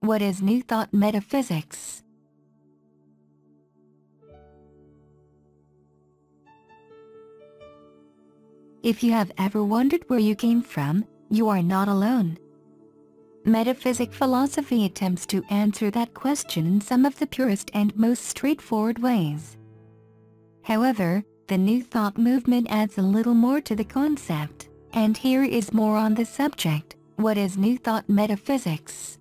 What is New Thought Metaphysics? If you have ever wondered where you came from, you are not alone. Metaphysic philosophy attempts to answer that question in some of the purest and most straightforward ways. However, the New Thought movement adds a little more to the concept, and here is more on the subject. What is New Thought Metaphysics?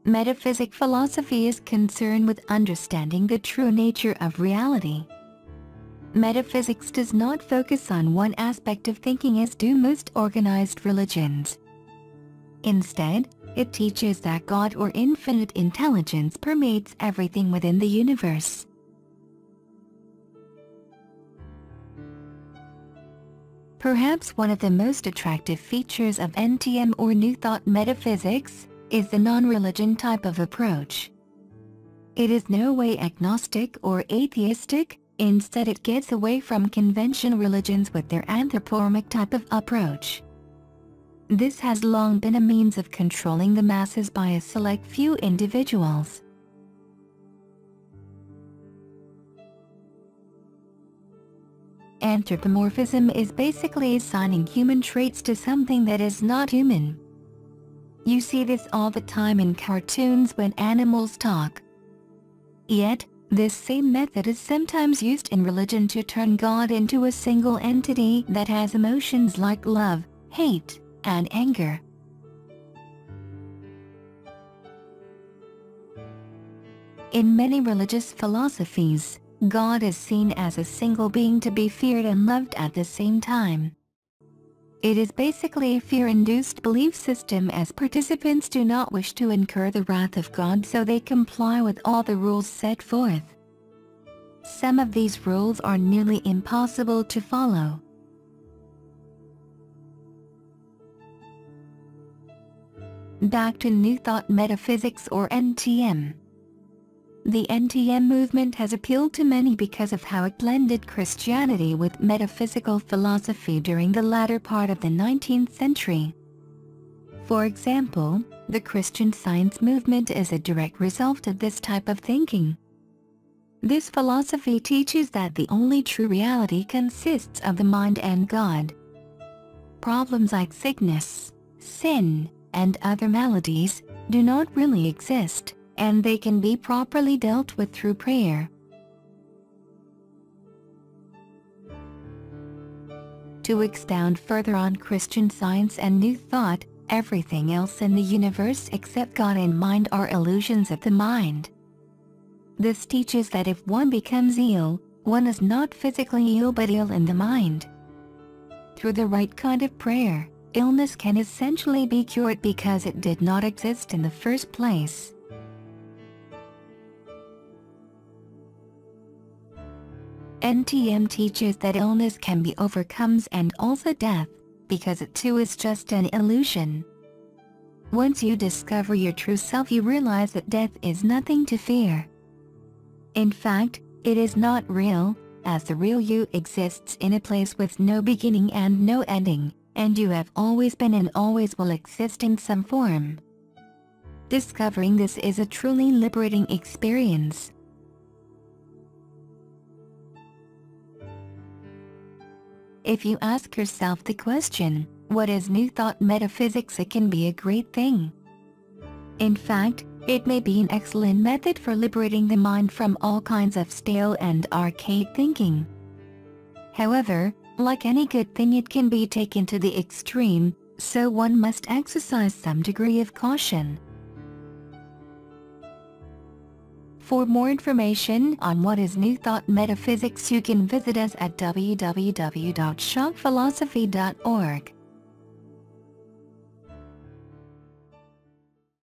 Metaphysic philosophy is concerned with understanding the true nature of reality. Metaphysics does not focus on one aspect of thinking as do most organized religions. Instead, it teaches that God or infinite intelligence permeates everything within the universe. Perhaps one of the most attractive features of NTM or New Thought metaphysics is the non-religion type of approach. It is no way agnostic or atheistic. Instead, it gets away from conventional religions with their anthropormic type of approach. This has long been a means of controlling the masses by a select few individuals. Anthropomorphism is basically assigning human traits to something that is not human. You see this all the time in cartoons when animals talk. Yet, this same method is sometimes used in religion to turn God into a single entity that has emotions like love, hate, and anger. In many religious philosophies, God is seen as a single being to be feared and loved at the same time. It is basically a fear-induced belief system, as participants do not wish to incur the wrath of God, so they comply with all the rules set forth. Some of these rules are nearly impossible to follow. Back to New Thought Metaphysics or NTM. The NTM movement has appealed to many because of how it blended Christianity with metaphysical philosophy during the latter part of the 19th century. For example, the Christian Science movement is a direct result of this type of thinking. This philosophy teaches that the only true reality consists of the mind and God. Problems like sickness, sin, and other maladies do not really exist, and they can be properly dealt with through prayer. To expound further on Christian Science and New Thought, everything else in the universe except God and mind are illusions of the mind. This teaches that if one becomes ill, one is not physically ill but ill in the mind. Through the right kind of prayer, illness can essentially be cured because it did not exist in the first place. NTM teaches that illness can be overcome and also death, because it too is just an illusion. Once you discover your true self, you realize that death is nothing to fear. In fact, it is not real, as the real you exists in a place with no beginning and no ending, and you have always been and always will exist in some form. Discovering this is a truly liberating experience. If you ask yourself the question, what is New Thought metaphysics, it can be a great thing. In fact, it may be an excellent method for liberating the mind from all kinds of stale and archaic thinking. However, like any good thing, it can be taken to the extreme, so one must exercise some degree of caution. For more information on what is New Thought metaphysics, you can visit us at www.shockphilosophy.org.